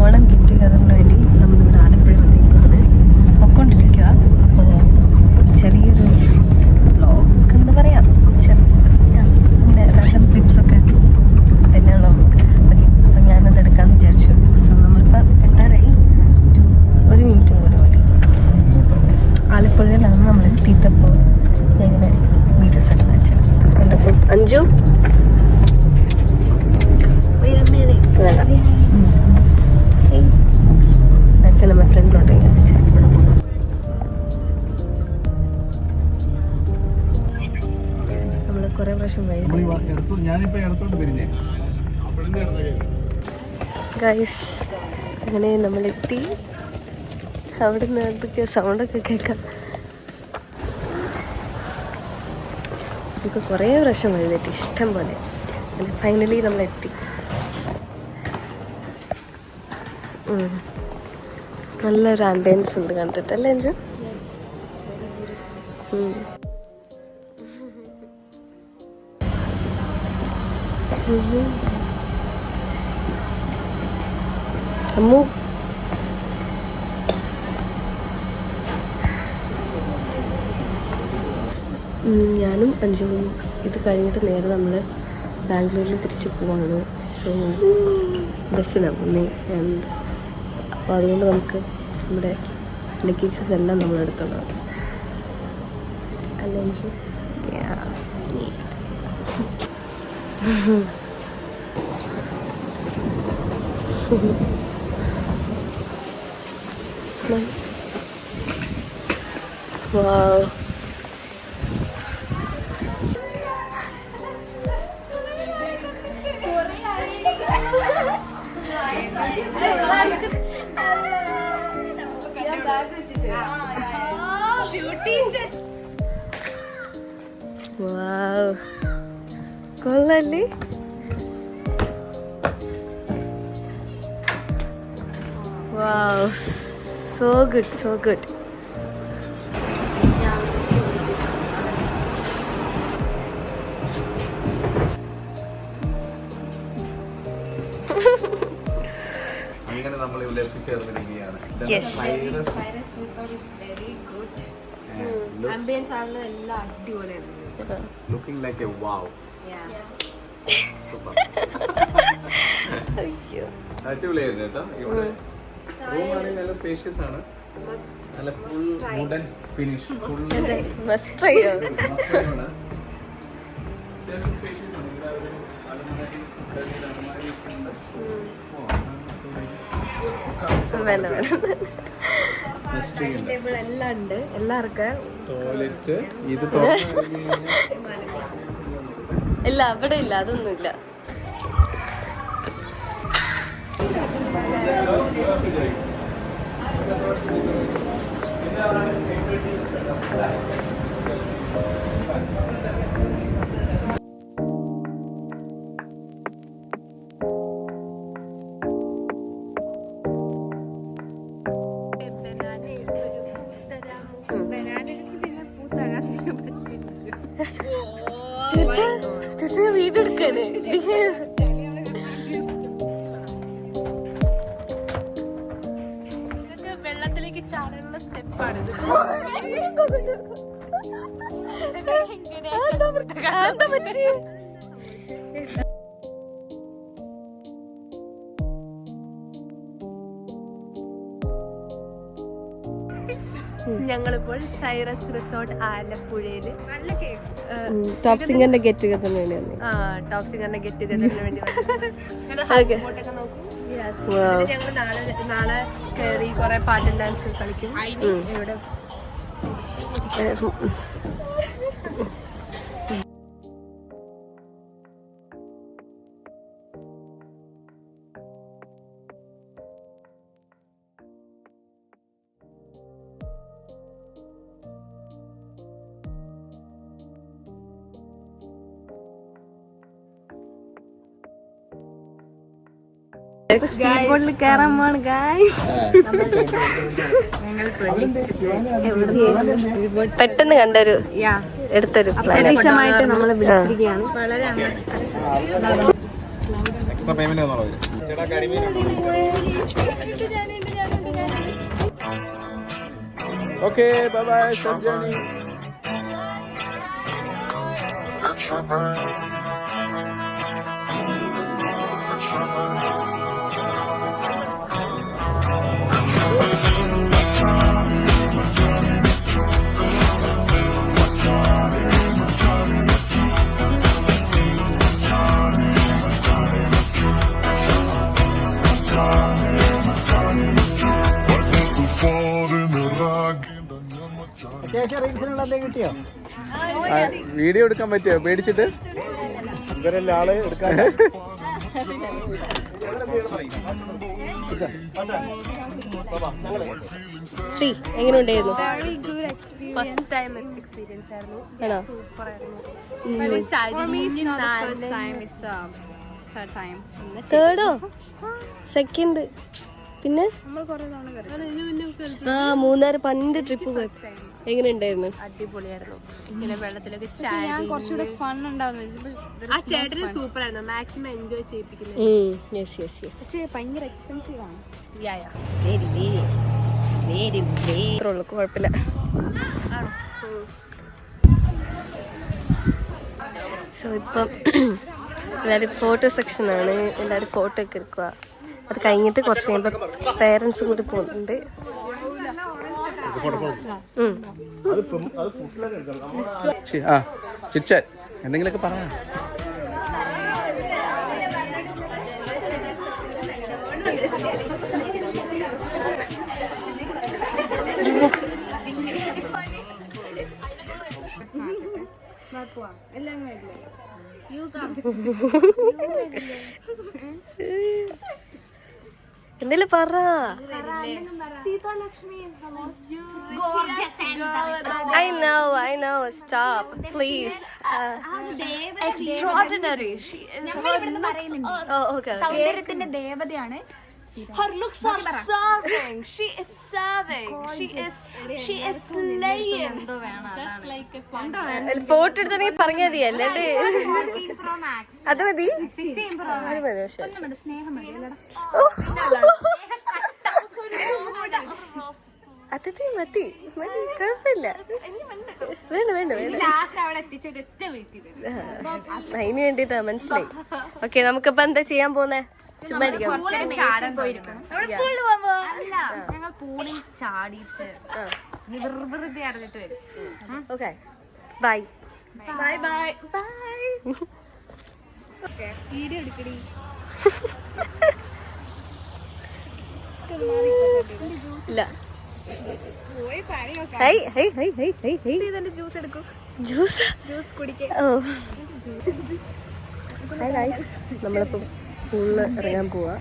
Onam get ടുഗദറിന് വേണ്ടി നമ്മളിവിടെ ആലപ്പുഴ വന്നേക്കാണ് പൊയ്ക്കൊണ്ടിരിക്കുക. അപ്പോൾ ചെറിയൊരു വ്ലോഗ് എന്ന് പറയാം, അങ്ങനെ റാൻഡം ക്ലിപ്സൊക്കെ തന്നെയാണല്ലോ. ഓക്കെ, അപ്പം ഞാനത് എടുക്കാമെന്ന് വിചാരിച്ചു. സോ നമ്മളിപ്പോൾ എത്താറായി. ഒരു മിനിറ്റും കൂടി മതി. ആലപ്പുഴയിലാണ് നമ്മൾ എത്തിയപ്പോൾ ഞാൻ ഇങ്ങനെ വീഡിയോസ് ഒക്കെ അയച്ചത്. എൻ്റെ ഒപ്പം അഞ്ജു അച്ഛനമ്മ ഫ്രണ്ടിലോട്ട് നമ്മള് കുറെ പ്രാവശ്യം ഗൈസ് അങ്ങനെ നമ്മളെത്തി. അവിടെ നിന്ന് എന്തൊക്കെ സൗണ്ടൊക്കെ കേൾക്കാം. നമുക്ക് കുറേ പ്രാവശ്യം എഴുന്നേറ്റ് ഇഷ്ടം പോലെ. ഫൈനലി നമ്മളെത്തി. നല്ലൊരു ആംബിയൻസ് ഉണ്ട് കണ്ടിട്ടല്ലേ അഞ്ജു? അമ്മു ഞാനും അഞ്ജുവും ഇത് കഴിഞ്ഞിട്ട് നേരെ നമ്മൾ ബാംഗ്ലൂരിൽ തിരിച്ച് പോവാണ്. സോ ബസ്സിനാണ് മുന്നേ. ആൻഡ് അപ്പോൾ അതുകൊണ്ട് നമുക്ക് നമ്മുടെ ലഗേജസ് എല്ലാം നമ്മൾ എടുത്തോളാം. അല്ല Anju? Wow. Wow. കൊള്ളല്ലേ? Wow, so good, so good. അങ്ങനെ നമ്മൾ ഇവിടെ എത്തിച്ചേർന്നിരിക്കുകയാണ്. Yes. Cyrus Resort is very good. Ambience ആണല്ലോ എല്ലാം അടിപൊളിയാണ്. Looking like a wow. Yeah. Super. അയ്യോ, അടിപൊളിയായിരുന്നു കേട്ടോ. ഇവിടെ റൂം ആണെങ്കിൽ നല്ല സ്പേഷ്യസ് ആണ്. നല്ല full wooden finish. Must try. Table എല്ലാം ഉണ്ട്, എല്ലാവർക്കും. ടോയ്ലറ്റ് ഇത് ഇല്ല, അവിടെ ഇല്ല, അതൊന്നുമില്ല. വീഡിയോ എടുക്കാണ്. വെള്ളത്തിലേക്ക് ചാടാനുള്ള സ്റ്റെപ്പാണ്. ഞങ്ങളിപ്പോൾ സൈറസ് റിസോർട്ട് ആലപ്പുഴയില് നല്ല ടോപ്പ് സിംഗറിന്റെ ഗെറ്റ് ടുഗദറിന് വേണ്ടി ടോപ്പ് സിംഗറിന്റെ ഗെറ്റ് ടുഗദറിന് വേണ്ടി ബോട്ടൊക്കെ നോക്കും. ഞങ്ങൾ നാളെ കയറി കുറെ പാട്ടും ഡാൻസും കളിക്കും. ഇവിടെ സ്പീഡ് കയറാൻ പോണ് ഗായ്സ്. പെട്ടെന്ന് കണ്ടൊരു എടുത്തൊരു പ്രതീക്ഷമായിട്ട് നമ്മളെ വിളിച്ചിരിക്കുകയാണ്. Extra payment Okay, bye bye. Safe journey. Video എടുക്കാൻ പറ്റിയോ പേടിച്ചിട്ട് ഇവരല്ലേ ആള് എടുക്കാൻ ശ്രീ എങ്ങനെ ഉണ്ടായിരുന്നു? Very good experience. First time experience ആയിരുന്നു. ആണോ? Super ആയിരുന്നു. For me, it's not the first time. It's third time. തേർഡോ സെക്കൻഡ്? പിന്നെ നമ്മൾ കുറേ തവണ കയറി. ആ മൂന്നാറ് 12 ട്രിപ്പ് പോയി. എങ്ങനെ ഉണ്ടായിരുന്നു? അടിപൊളിയായിരുന്നു. ഇങ്ങനെ വെള്ളത്തിലൊക്കെ ഞാൻ കുറച്ചുകൂടെ ഫൺ ഉണ്ടാവുന്ന വെച്ചപ്പോൾ ആ ചേട്ടന് സൂപ്പർ ആയിരുന്നു. മാക്സിമം എൻജോയ് ചെയ്യിപ്പിക്കുന്നത്. പക്ഷേ ഭയങ്കര എക്സ്പെൻസീവ് ആണ്. അത്രേ ഉള്ളൂ, കുഴപ്പമില്ല. സോ ഇപ്പം എല്ലാവരും ഫോട്ടോ സെക്ഷനാണ്. എല്ലാവരും ഫോട്ടോ ഒക്കെ എടുക്കുക. അത് കഴിഞ്ഞിട്ട് കുറച്ച് കഴിയുമ്പോൾ പേരൻസും കൂടി പോകുന്നുണ്ട്. ചിരിച്ചാൽ എന്തെങ്കിലുമൊക്കെ പറഞ്ഞ എന്തെങ്കിലും പറ. Sita Lakshmi is the most gorgeous girl. I know. Stop, please. Extraordinary. She is. Oh, okay. സൗന്ദര്യത്തിന്റെ ദേവതയാണ്. Her looks are serving. She is serving. She is slaying. എന്തോ വേണം അതാണ്. ഫോട്ടോ എടുത്തെങ്കിൽ പറഞ്ഞാൽ മതി. അല്ലാണ്ട് അത് മതി. അത് മതി. അത് മതി, കുഴപ്പമില്ല. വേണ്ട അതിന് വേണ്ടിട്ടാ, മനസ്സിലായി. ഓക്കെ, നമുക്കിപ്പോ എന്താ ചെയ്യാൻ പോന്നെ? ചുമ്മാ ഇരിക്കാം. ഞങ്ങൾ പൂളിൽ ചാടിയിട്ട് വെറുതെ അറിഞ്ഞിട്ട് വരും. Okay, bye. വീഡിയോ എടുക്കടി. ഇല്ല. ജ്യൂസ് കുടിക്കാൻ. നമ്മളിപ്പം പൂളിൽ ഇറങ്ങാൻ പോവാ.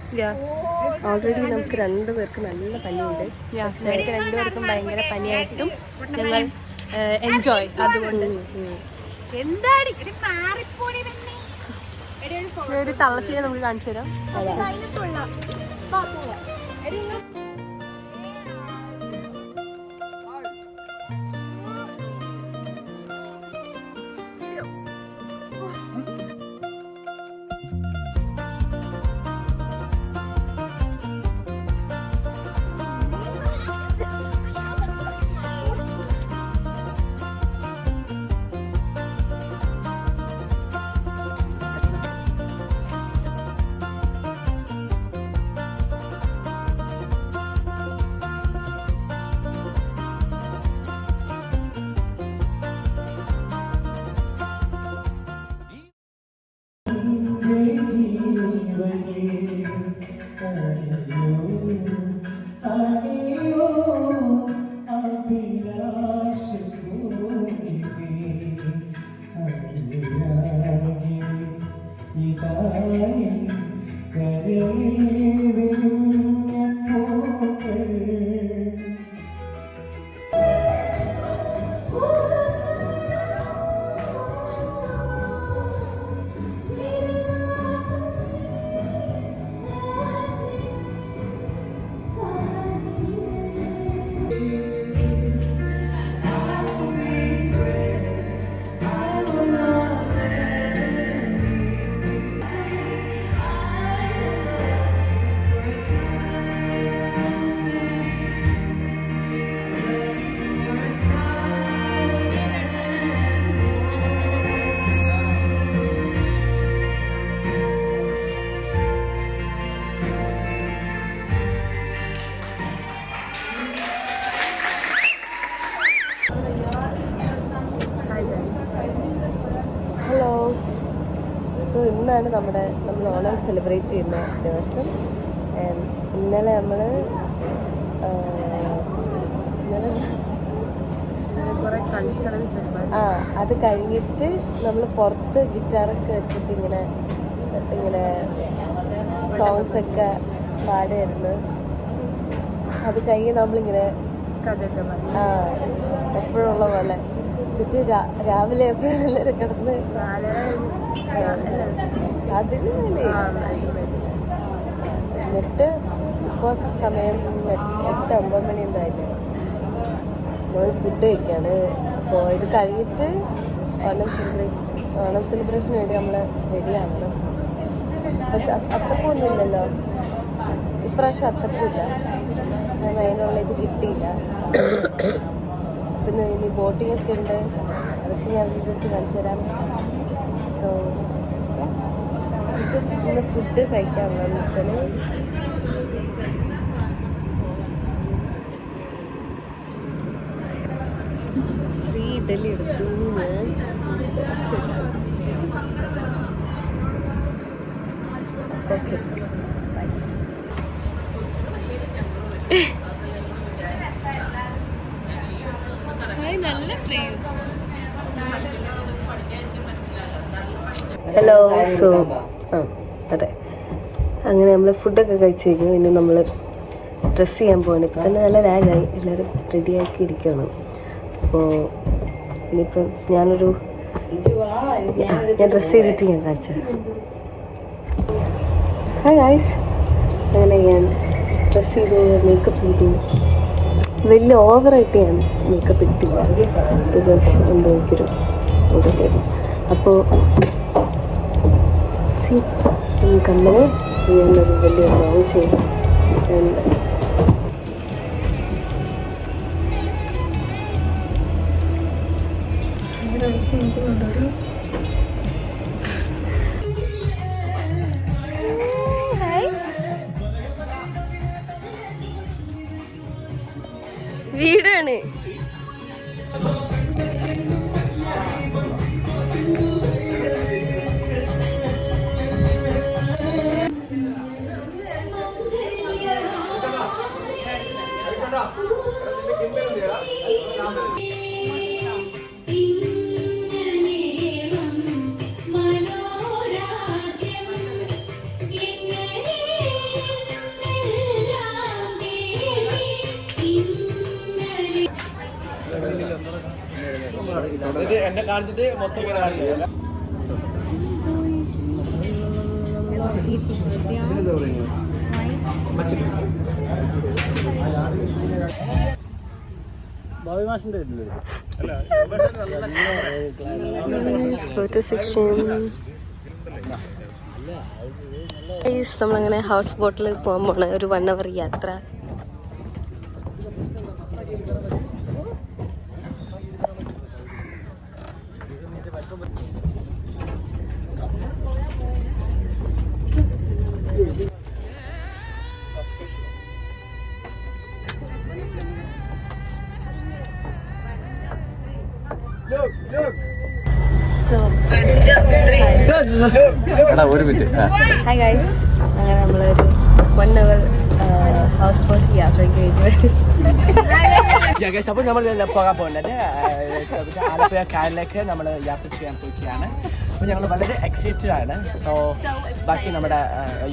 ഓൾറെഡി നമുക്ക് 2 പേർക്ക് നല്ല പനിയുണ്ട്. ഞങ്ങൾക്ക് 2 പേർക്കും ഭയങ്കര പനിയായിട്ടും ഞങ്ങൾ എൻജോയ്. അതുകൊണ്ട് ഒരു തള്ളച്ചിനെ നമുക്ക് കാണിച്ചു തരാം. ഇന്നാണ് നമ്മൾ ഓണം സെലിബ്രേറ്റ് ചെയ്യുന്ന ദിവസം. ഇന്നലെ നമ്മൾ അത് കഴിഞ്ഞിട്ട് നമ്മൾ പുറത്ത് ഗിറ്റാറൊക്കെ വെച്ചിട്ട് ഇങ്ങനെ സോങ്സ് ഒക്കെ പാടായിരുന്നു. അത് കഴിഞ്ഞ് നമ്മളിങ്ങനെ എപ്പോഴുള്ള പോലെ എന്നിട്ട് രാവിലെ എപ്പോഴും എല്ലാവരും കിടന്ന് അതിന് എന്നിട്ട് ഇപ്പോൾ സമയം 8-9 മണി എന്തായാലും നമ്മൾ ഫുഡ് കഴിക്കാണ്. അപ്പോൾ ഇത് കഴിഞ്ഞിട്ട് ഓണം സെലിബ്രേഷന് വേണ്ടി നമ്മൾ റെഡിയാകണം. പക്ഷെ അത്തപ്പൂന്നില്ലല്ലോ ഇപ്രാവശ്യം, അത്തപ്പൂല്ല. അതിനുള്ള ഇത് കിട്ടിയില്ല. പിന്നെ ഇനി ബോട്ടിംഗ് ഒക്കെ ഉണ്ട്, അതൊക്കെ ഞാൻ വീഡിയോ എടുത്ത് കാണിച്ചു തരാം. സോ ഇന്ന് ഫുഡ് കഴിക്കാനുള്ളതെന്ന് വെച്ചാൽ ശ്രീ ഇഡലി എടുത്തു, ഞാൻ ദോശ എടുത്തു. Okay hello. സോ അതെ, അങ്ങനെ നമ്മൾ ഫുഡൊക്കെ കഴിച്ച് കഴിഞ്ഞു. ഇനി നമ്മൾ ഡ്രസ്സ് ചെയ്യാൻ പോവാണ്. ഇപ്പം തന്നെ നല്ല ലാഗായി, എല്ലാവരും റെഡിയാക്കി ഇരിക്കുകയാണ്. അപ്പോൾ ഇനിയിപ്പം ഞാൻ ഡ്രസ്സ് ചെയ്തിട്ട് ഞാൻ കാണിച്ചത്. ഹായ് ഗായ്സ്, അങ്ങനെ ഞാൻ ഡ്രസ്സ് ചെയ്ത് മേക്കപ്പ് ചെയ്തു. വലിയ ഓവറായിട്ട് ഞാൻ മേക്കപ്പ് ഇട്ടില്ല, ബിക്കോസ് എന്തോ എനിക്കൊരു ഇതൊക്കെയായിരുന്നു. അപ്പോൾ കമ്മല് ഞാനൊരു വലിയ ലോങ് ചെയ്തു. വീടാണ്. എന്നെ കാണിച്ചിട്ട് മൊത്തം ഇങ്ങനെ കാണിച്ചു. Photo section. നമ്മളങ്ങനെ ഹൗസ് ബോട്ടിൽ പോകാൻ പോണ ഒരു 1 hour യാത്ര. ഹായ് ഗൈസ്, അങ്ങനെ നമ്മളൊരു 1 hour ഹൗസ് ബോട്ട് യാത്രയ്ക്ക് കഴിഞ്ഞു. അപ്പോൾ നമ്മൾ പോകാൻ പോകുന്നത് ആലപ്പുഴ കായലിലേക്ക് നമ്മൾ യാത്ര ചെയ്യാൻ പോവുകയാണ്. അപ്പോൾ ഞങ്ങൾ വളരെ എക്സൈറ്റഡ് ആണ്. സോ ബാക്കി നമ്മുടെ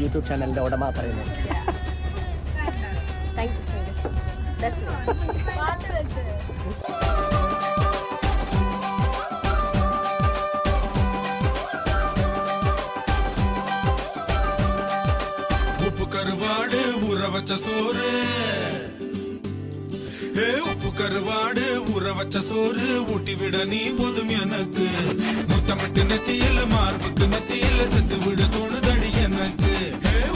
യൂട്യൂബ് ചാനലിൻ്റെ ഉടമ പറയുന്നത്. உப்பு கருவாடு ஊற வச்ச சோறு, உப்பு கருவாடு ஊற வச்ச சோறு ஊட்டி விட நீ போதும் எனக்கு. முத்தமிட்டு நெத்தியில மார்புக்கு நெத்தியில செத்து விட தோணுதடி எனக்கு.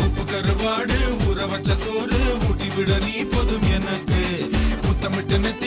உப்பு கருவாடு ஊற வச்ச சோறு ஊட்டி விட நீ போதும் எனக்கு. முத்தமிட்டு நெத்தி